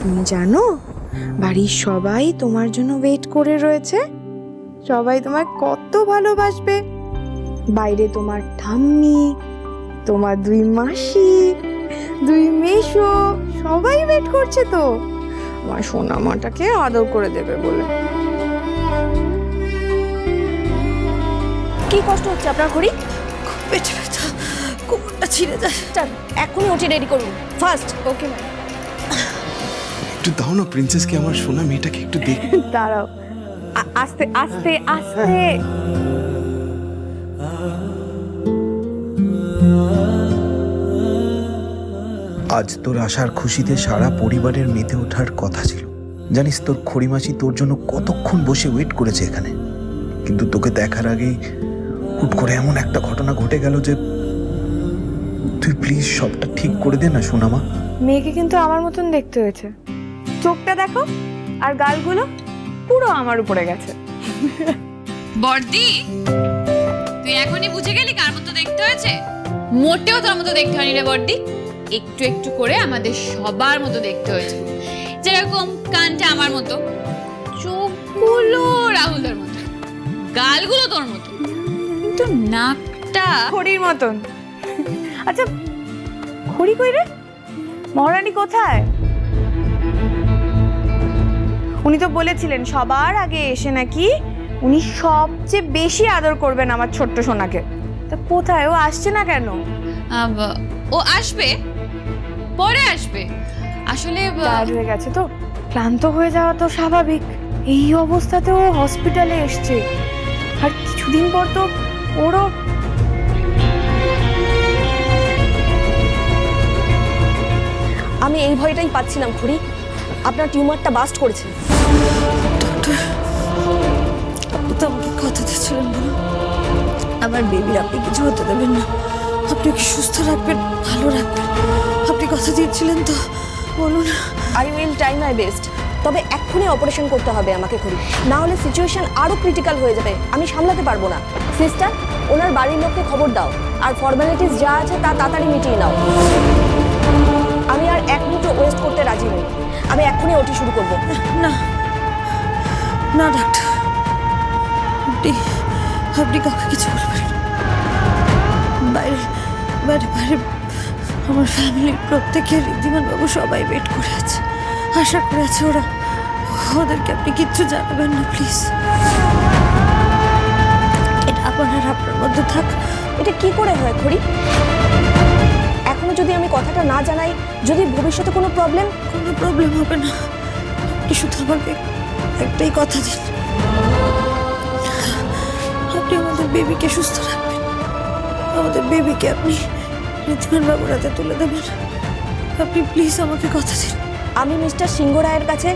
তুমি জানো বাড়ির সবাই তোমার জন্য ওয়েট করে রয়েছে। সবাই তোমায় কত ভালোবাসবে। বাইরে তোমার ঠাম্মি, তোমার 2 মাসি, 2 মেশো সবাই ওয়েট করছে তো আমার সোনা মাটাকে আদর করে দেবে বলে। কি কষ্ট হচ্ছে আপনার ঘড়ি? পেটে ব্যথা, কোমরটা ছিঁড়ে যায়। এখনই ওটি রেডি করুন ফার্স্ট। Okay ma'am. একটু দাও না প্রিন্সেসকে, আমার সোনা মেয়েটাকে একটু দেখ। দাঁড়াও, আস্তে আস্তে আস্তে। আজ তোর আসার খুশিতে সারা পরিবারের মেতে ওঠার কথা ছিল। জানিস তোর খড়িমাসি তোর জন্য কতক্ষণ বসে ওয়েট করেছে এখানে, কিন্তু তোকে দেখার আগেই হুট করে এমন একটা ঘটনা ঘটে গেল যে তুই প্লিজ সবটা ঠিক করে দে না সোনামা। মেয়েকে কিন্তু আমার মতন দেখতে হয়েছে। চোখটা দেখো আর গালগুলো পুরো আমার উপরে গেছে। বর্দি, তুই এখনই বুঝে গেলি কার মতো দেখতে হয়েছে? মোটেও তোর মতো দেখতে হয়নি রে বর্দি, একটু একটু করে আমাদের সবার মতো দেখতে হয়েছে। যেরকম কানটা আমার মতো, চোখগুলো রাহুলের মতো, গালগুলো তোর মতো, কিন্তু নাকটা খড়ির মতন। আচ্ছা খড়ি কই রে? মহারানী কোথায়? উনি তো বলেছিলেন সবার আগে এসে নাকি উনি সবচেয়ে বেশি আদর করবেন আমার ছোট্ট সোনাকে। তা কোথায়? ও আসছে না কেন? ও আসবে, পরে আসবে। আসলে টায়ার্ড হয়ে গেছে তো, ক্লান্ত হয়ে যাওয়া তো স্বাভাবিক। এই অবস্থাতে ও হসপিটালে এসছে, আর কিছুদিন পর তো ওরও। আমি এই ভয়টাই পাচ্ছিলাম খুড়ি, আপনার টিউমারটা বাস্ট করেছে। ডক্টর, আপনি তো আমাকে কথা দিয়েছিলেন বলুন আমার বেবির আপনি কিছু হতে দেবেন না, আপনি ওকে সুস্থ রাখবেন, ভালো রাখবেন। আপনি কথা দিয়েছিলেন তো, বলুন। I will try my best. তবে এক্ষুনি অপারেশন করতে হবে আমাকে খুড়ি, না হলে সিচুয়েশন আরো ক্রিটিক্যাল হয়ে যাবে, আমি সামলাতে পারবো না। সিস্টার, ওনার বাড়ির লোককে খবর দাও, আর ফর্মালিটিস যা আছে তা তাড়াতাড়ি মিটিয়ে নাও। আমি আর 1 মিনিটও ওয়েস্ট করতে রাজি নই, আমি এক্ষুনি ওটি শুরু করব। না না ডাক্তার, আপনি কাউকে কিছু বলবেন। বাইরে বাইরে বাইরে আমার ফ্যামিলির প্রত্যেকের ঋদ্ধিমান বাবু সবাই ওয়েট করে আছে, আশা করে আছে। ওদেরকে আপনি কিচ্ছু জানাবেন না প্লিজ। এটা আপনার মধ্যে থাক। এটা কি করে হয় খড়ি? এখনো যদি আমি কথাটা না জানাই, যদি ভবিষ্যতে কোনো প্রবলেম হবে না। আপনি শুধু আমাকে একটাই কথা দিন, আপনি আমাদের বেবিকে সুস্থ রাখবেন, আমাদের বেবিকে আপনি ঋদ্ধিমান বাবুর হাতে তুলে দেবেন। আপনি প্লিজ আমাকে কথা দিন। আমি মিস্টার সিংহ রায়ের কাছে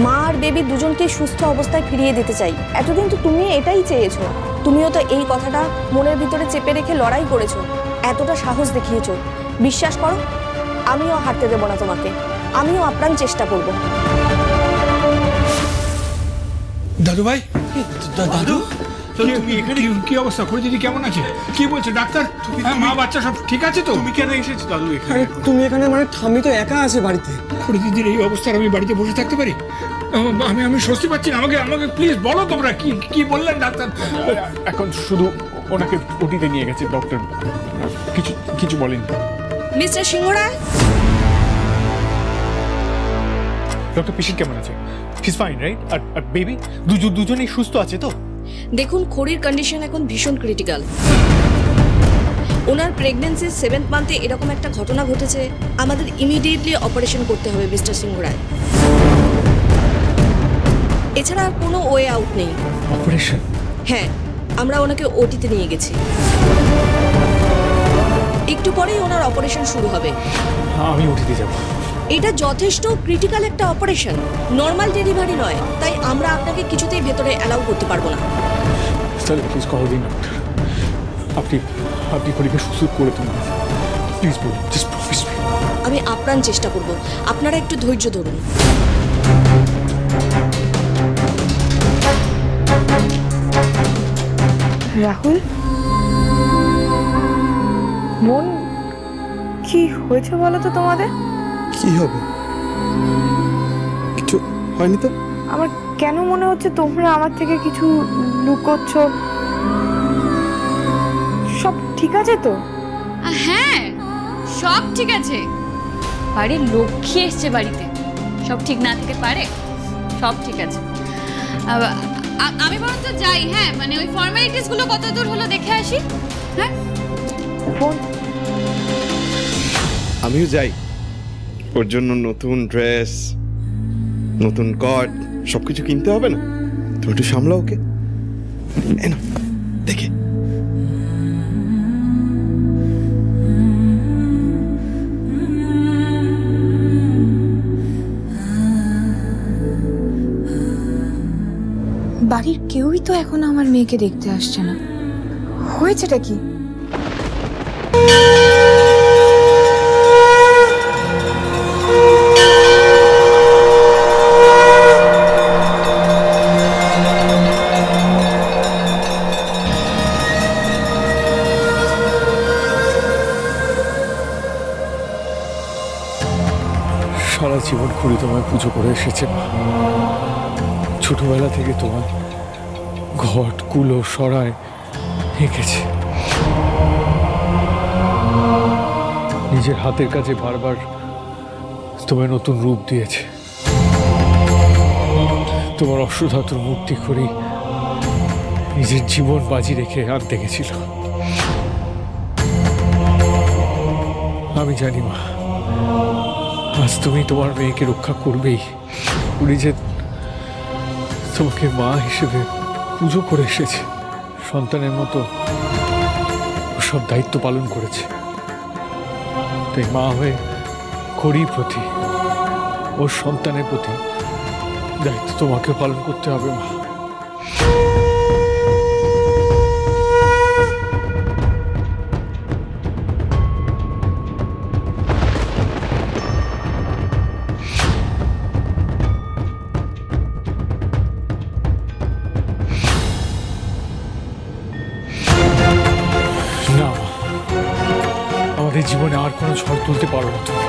মা আর বেবি দুজনকে সুস্থ অবস্থায় ফিরিয়ে দিতে চাই। এতদিন তো তুমি এটাই চেয়েছো, তুমিও তো এই কথাটা মনের ভিতরে চেপে রেখে লড়াই করেছো, এতটা সাহস দেখিয়েছো। বিশ্বাস করো, আমিও হারতে দেব না তোমাকে, আমিও আপ্রাণ চেষ্টা করব। দাদু ভাই, দাদু তুমি এখানে কি অবস্থা? খড়ি দিদি কেমন আছে? কি বলছে ডাক্তার? মা বাচ্চা সব ঠিক আছে তো? তুমি কেন এসেছো দাদু এখানে? তুমি এখানে মানে ঠাম্মি তো একা আছে বাড়িতে। খড়ি দিদির এই অবস্থায় আমি বাড়িতে বসে থাকতে পারি? আমি স্বস্তি পাচ্ছি না। আমাকে প্লিজ বলো তোমরা কি বললেন ডাক্তার? এখন শুধু ওনাকে ওটিতে নিয়ে গেছে ডক্টর, কিছু বলেন। Mister Singha Roy, doctor patient কেমন আছে? He is fine right? আর বেবি দুজনেই সুস্থ আছে তো? দেখুন খড়ির কন্ডিশন এখন ভীষণ ক্রিটিক্যাল। ওনার প্রেগন্যান্সির 7th মান্থে এরকম একটা ঘটনা ঘটেছে, আমাদের ইমিডিয়েটলি অপারেশন করতে হবে মিস্টার সিংহ রায়। এছাড়া আর কোনো ওয়ে আউট নেই। অপারেশন? হ্যাঁ, আমরা ওনাকে ওটিতে নিয়ে গেছি, একটু পরেই ওনার অপারেশন শুরু হবে। আমি ওটিতে যাব। এটা যথেষ্ট ক্রিটিক্যাল একটা অপারেশন, নর্মাল ডেলিভারি নয়, তাই আমরা আপনাকে কিছুতেই ভেতরে অ্যালাউ করতে পারবো না। তাহলে প্লিজ কল দিন ডক্টর, আপনি খড়িকে সুস্থ করে তুলুন প্লিজ, বলুন, জাস্ট প্রমিস মি। আমি আপ্রাণ চেষ্টা করব, আপনারা একটু ধৈর্য ধরুন। রাহুল, বোন, কি হয়েছে বলো তো তোমাদের? কি হবে? হয়নি তো? আমার কেন মনে হচ্ছে তোমরা আমার থেকে কিছু লুকোচ্ছ। সব ঠিক আছে তো? হ্যাঁ, সব ঠিক আছে। বাড়ির লক্ষ্মী এসছে বাড়িতে, সব ঠিক না থাকতে পারে? সব ঠিক আছে। আমি বরঞ্চ যাই, হ্যাঁ, মানে ওই ফর্মালিটিস গুলো কত দূর হলো দেখে আসি। হ্যাঁ, আমিও যাই। ওর জন্য নতুন ড্রেস, নতুন কট, সবকিছু কিনতে হবে না? তুমি একটু সামলাও ওকে। না দেখে বাড়ির কেউই তো এখন আমার মেয়েকে দেখতে আসছে না, হয়েছেটা কি? সারা জীবন খুঁড়ি তোমায় পুজো করে এসেছে মা। ছোটবেলা থেকে তোমার ঘট কুলো সরায় এঁকেছে, নিজের হাতের কাছে বারবার তোমায় নতুন রূপ দিয়েছে। তোমার অশ্বধাতুর মূর্তি করে নিজের জীবন বাজি রেখে আনতে গেছিল। আমি জানি মা, আজ তুমি তোমার মেয়েকে রক্ষা করবেই। উনি যে তোমাকে মা হিসেবে পুজো করে এসেছে, সন্তানের মতো সব দায়িত্ব পালন করেছে। তাই মা হয়ে খড়ির প্রতি, ওর সন্তানের প্রতি দায়িত্ব তোমাকে পালন করতে হবে মা। না মা, আমাদের জীবনে আর কোনো ঝড় তুলতে পারো না তুমি।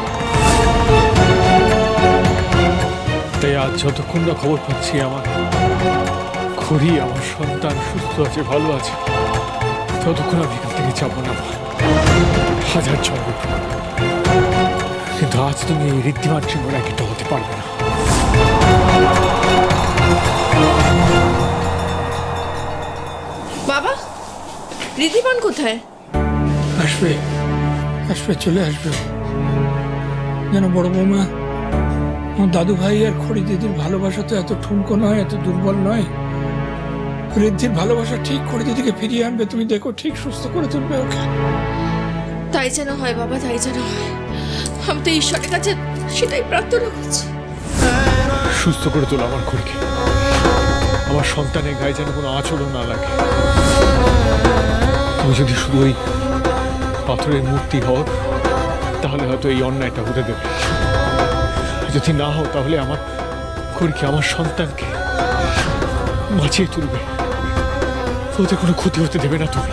তাই আজ যতক্ষণ না খবর পাচ্ছি আমার খড়ি, আমার সন্তান সুস্থ আছে, ভালো আছে, ততক্ষণ আমি এখান থেকে যাবো না মা। হাজার ঝড় উঠবে, কিন্তু আজ তুমি এই ঋদ্ধিমান সিংহরায়কে টলাতে পারবে না। বাবা, ঋদ্ধিমান কোথায়? আসবে, আসবে, চলে আসবে। যেন বড় বৌমা, আমার দাদু ভাই আর খড়ি দিদির ভালোবাসা তো এত ঠুনকো নয়, এত দুর্বল নয়। ঋদ্ধির ভালোবাসা ঠিক খড়ি দিদিকে ফিরিয়ে আনবে। তুমি দেখো, ঠিক সুস্থ করে তুলবে ওকে। তাই যেন হয় বাবা, তাই যেন হয়। আমি তো ঈশ্বরের কাছে সেটাই প্রার্থনা করছি। সুস্থ করে তোলো আমার খড়িকে, আমার সন্তানের গায়ে যেন কোনো আঁচড়ও না লাগে। তুমি যদি শুধু ওই পাথরের মূর্তি হও, তাহলে হয়তো এই অন্যায়টা হতে দেবে। যদি না হও, তাহলে আমার খড়িকে, আমার সন্তানকে বাঁচিয়ে তুলবে, ওদের কোনো ক্ষতি হতে দেবে না তুমি।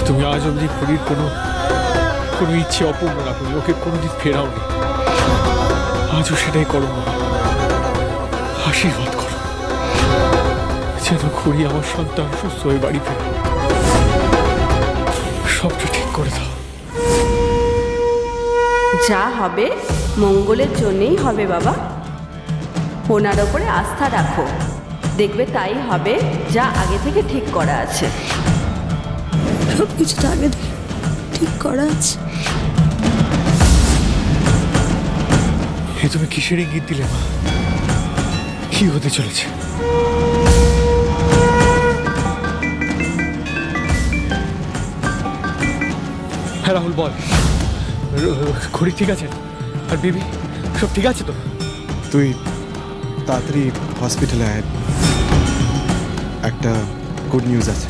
তুমি আজ অবধি খড়ির কোনো ইচ্ছে অপূর্ণ না করলে ওকে কোনোদিন ফেরাওনি। আজও সেটাই করো না, আশীর্বাদ করো যেন খড়ি, আমার সন্তান সুস্থ হয়ে বাড়ি ফেরে। সবটা ঠিক করে দাও। যা হবে মঙ্গলের জন্যই হবে বাবা। ওনার ওপরে আস্থা রাখো, দেখবে তাই হবে যা আগে থেকে ঠিক করা আছে। সব কিছু তো আগে থেকে ঠিক করা আছে। তুমি কিসের ইঙ্গিত দিলে মা? কি হতে চলেছে? হ্যাঁ রাহুল, বল। খড়ি ঠিক আছে আর বেবি সব ঠিক আছে তো? তুই তাড়াতাড়ি হসপিটালে আয়, একটা গুড নিউজ আছে।